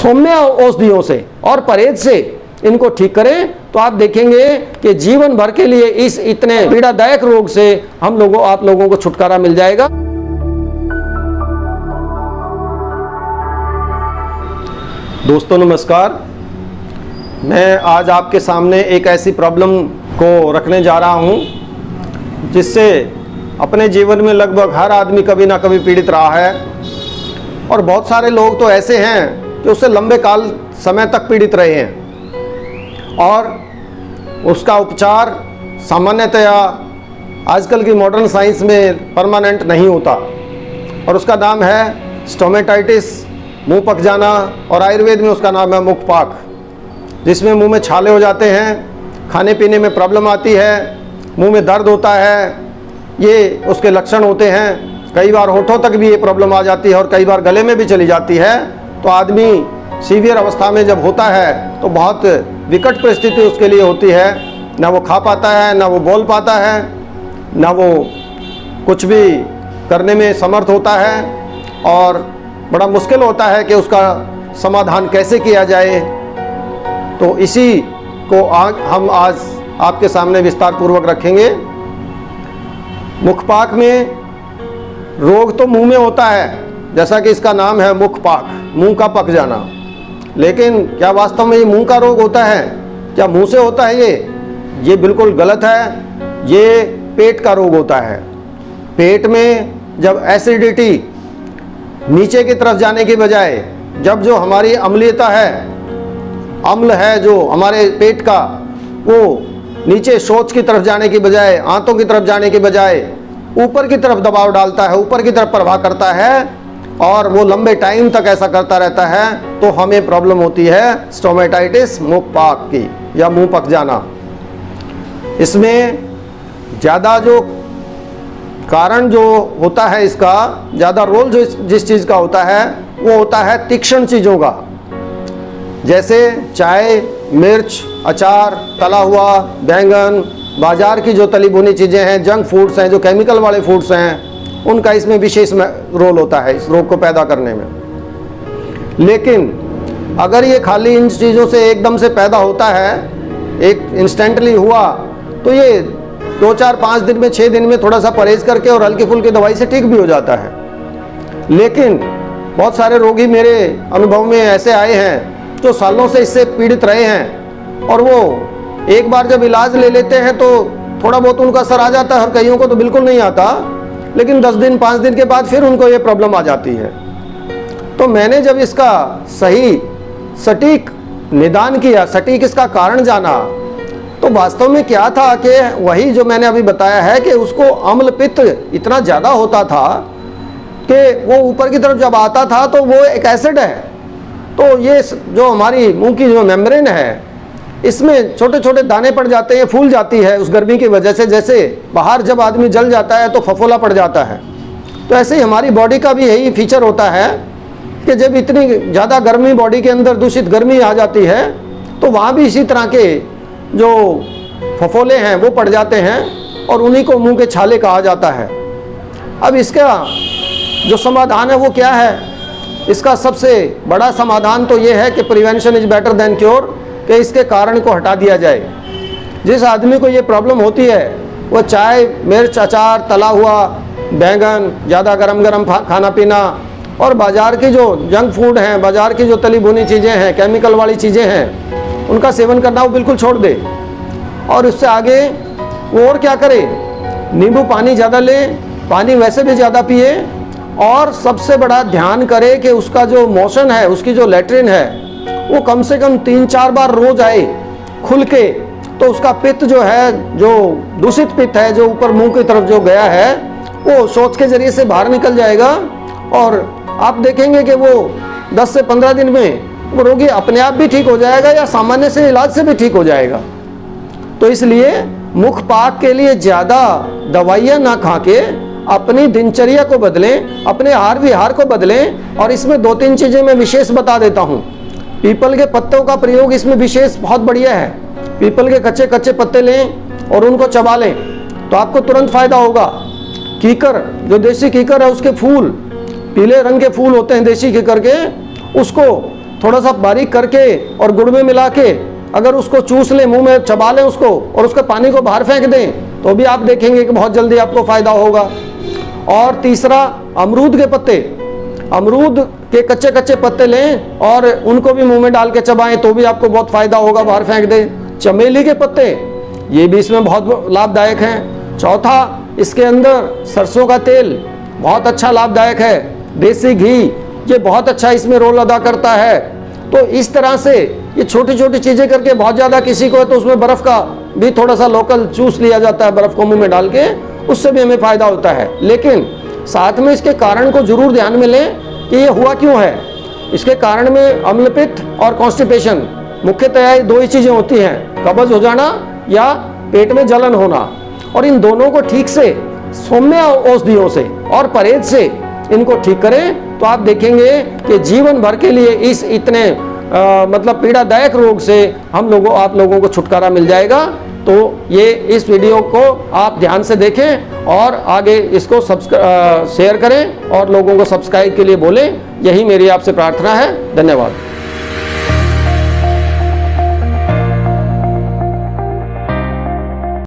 सौम्य औषधियों से और परहेज से इनको ठीक करें तो आप देखेंगे कि जीवन भर के लिए इस इतने पीड़ादायक रोग से आप लोगों को छुटकारा मिल जाएगा। दोस्तों नमस्कार, मैं आज आपके सामने एक ऐसी प्रॉब्लम को रखने जा रहा हूं जिससे अपने जीवन में लगभग हर आदमी कभी ना कभी पीड़ित रहा है और बहुत सारे लोग तो ऐसे हैं कि उससे लंबे काल समय तक पीड़ित रहे हैं और उसका उपचार सामान्यतया आजकल की मॉडर्न साइंस में परमानेंट नहीं होता और उसका नाम है स्टोमेटाइटिस, मुंह पक जाना, और आयुर्वेद में उसका नाम है मुखपाक, जिसमें मुंह में छाले हो जाते हैं, खाने पीने में प्रॉब्लम आती है, मुंह में दर्द होता है, ये उसके लक्षण होते हैं। कई बार होठों तक भी ये प्रॉब्लम आ जाती है और कई बार गले में भी चली जाती है। तो आदमी सीवियर अवस्था में जब होता है तो बहुत विकट परिस्थिति उसके लिए होती है, ना वो खा पाता है, ना वो बोल पाता है, ना वो कुछ भी करने में समर्थ होता है और बड़ा मुश्किल होता है कि उसका समाधान कैसे किया जाए। तो इसी को हम आज आपके सामने विस्तार पूर्वक रखेंगे। मुखपाक में रोग तो मुंह में होता है, जैसा कि इसका नाम है मुखपाक, मुंह का पक जाना, लेकिन क्या वास्तव में ये मुंह का रोग होता है? क्या मुंह से होता है ये बिल्कुल गलत है। ये पेट का रोग होता है। पेट में जब एसिडिटी नीचे की तरफ जाने की बजाय जब जो हमारी अम्लीयता है, अम्ल है जो हमारे पेट का, वो नीचे शौच की तरफ जाने की बजाय, आंतों की तरफ जाने की बजाय ऊपर की तरफ दबाव डालता है, ऊपर की तरफ प्रवाह करता है और वो लंबे टाइम तक ऐसा करता रहता है, तो हमें प्रॉब्लम होती है स्टोमेटाइटिस, मुखपाक की या मुंह पक जाना। इसमें ज़्यादा जो कारण जो होता है, इसका ज़्यादा रोल जो जिस चीज़ का होता है वो होता है तीक्ष्ण चीज़ों का, जैसे चाय, मिर्च, अचार, तला हुआ, बैंगन, बाजार की जो तली भुनी चीज़ें हैं, जंक फूड्स हैं, जो केमिकल वाले फूड्स हैं, उनका इसमें विशेष रोल होता है इस रोग को पैदा करने में। लेकिन अगर ये खाली इन चीज़ों से एकदम से पैदा होता है, एक इंस्टेंटली हुआ, तो ये 2, 4, 5 दिन में, 6 दिन में थोड़ा सा परहेज करके और हल्की फुल्की दवाई से ठीक भी हो जाता है। लेकिन बहुत सारे रोगी मेरे अनुभव में ऐसे आए हैं जो सालों से इससे पीड़ित रहे हैं और वो एक बार जब इलाज ले लेते हैं तो थोड़ा बहुत उनका असर आ जाता है और कईयों को तो बिल्कुल नहीं आता, लेकिन 10 दिन 5 दिन के बाद फिर उनको ये प्रॉब्लम आ जाती है। तो मैंने जब इसका सही सटीक निदान किया, सटीक इसका कारण जाना, तो वास्तव में क्या था कि वही जो मैंने अभी बताया है कि उसको अम्ल पित्त इतना ज़्यादा होता था कि वो ऊपर की तरफ जब आता था तो वो एक एसिड है। तो ये जो हमारी मुंह की जो मेम्ब्रेन है, इसमें छोटे छोटे दाने पड़ जाते हैं, फूल जाती है उस गर्मी की वजह से। जैसे बाहर जब आदमी जल जाता है तो फफोला पड़ जाता है, तो ऐसे ही हमारी बॉडी का भी यही फीचर होता है कि जब इतनी ज़्यादा गर्मी बॉडी के अंदर, दूषित गर्मी आ जाती है, तो वहाँ भी इसी तरह के जो फफोले हैं वो पड़ जाते हैं और उन्हीं को मुंह के छाले कहा जाता है। अब इसका जो समाधान है वो क्या है? इसका सबसे बड़ा समाधान तो ये है कि prevention is better than cure, कि इसके कारण को हटा दिया जाए। जिस आदमी को ये प्रॉब्लम होती है वो चाय, मिर्च, अचार, तला हुआ, बैंगन, ज़्यादा गरम खाना पीना और बाज़ार की जो जंक फूड हैं, बाज़ार की जो तली भुनी चीज़ें हैं, केमिकल वाली चीज़ें हैं, उनका सेवन करना वो बिल्कुल छोड़ दे। और उससे आगे वो और क्या करे? नींबू पानी ज़्यादा ले, पानी वैसे भी ज़्यादा पिए और सबसे बड़ा ध्यान करे कि उसका जो मोशन है, उसकी जो लैट्रिन है, वो कम से कम 3-4 बार रोज आए खुल के। तो उसका पित्त जो है, जो दूषित पित्त है, जो ऊपर मुंह की तरफ जो गया है, वो शौच के जरिए से बाहर निकल जाएगा और आप देखेंगे कि वो 10 से 15 दिन में वो रोगी अपने आप भी ठीक हो जाएगा या सामान्य से इलाज से भी ठीक हो जाएगा। तो इसलिए मुखपाक के लिए ज़्यादा दवाइयाँ ना खा के अपनी दिनचर्या को बदलें, अपने आहार विहार को बदलें। और इसमें 2-3 चीज़ें मैं विशेष बता देता हूँ। पीपल के पत्तों का प्रयोग इसमें विशेष बहुत बढ़िया है। पीपल के कच्चे पत्ते लें और उनको चबा लें तो आपको तुरंत फायदा होगा। कीकर, जो देसी कीकर है, उसके फूल, पीले रंग के फूल होते हैं देसी कीकर के, उसको थोड़ा सा बारीक करके और गुड़ में मिला के अगर उसको चूस लें, मुंह में चबा लें उसको और उसके पानी को बाहर फेंक दें, तो भी आप देखेंगे कि बहुत जल्दी आपको फायदा होगा। और तीसरा, अमरूद के पत्ते, अमरूद के कच्चे कच्चे पत्ते लें और उनको भी मुंह में डाल के चबाएं, तो भी आपको बहुत फायदा होगा, बाहर फेंक दें। चमेली के पत्ते, ये भी इसमें बहुत लाभदायक हैं। चौथा, इसके अंदर सरसों का तेल बहुत अच्छा लाभदायक है। देसी घी, ये बहुत अच्छा इसमें रोल अदा करता है। तो इस तरह से ये छोटी छोटी चीज़ें करके, बहुत ज़्यादा किसी को है तो उसमें बर्फ़ का भी थोड़ा सा लोकल चूस लिया जाता है, बर्फ़ को मुंह में डाल के, उससे भी हमें फ़ायदा होता है। लेकिन साथ में इसके कारण को जरूर ध्यान में लें कि ये हुआ क्यों है। इसके कारण में अम्लपित्त और कॉन्स्टिपेशन, मुख्यतः ये दो ही चीज़ें होती हैं, कब्ज हो जाना या पेट में जलन होना। और इन दोनों को ठीक से सौम्य औषधियों से और परहेज से इनको ठीक करें, तो आप देखेंगे कि जीवन भर के लिए इस इतने मतलब पीड़ादायक रोग से आप लोगों को छुटकारा मिल जाएगा। तो ये इस वीडियो को आप ध्यान से देखें और आगे इसको शेयर करें और लोगों को सब्सक्राइब के लिए बोलें। यही मेरी आपसे प्रार्थना है। धन्यवाद।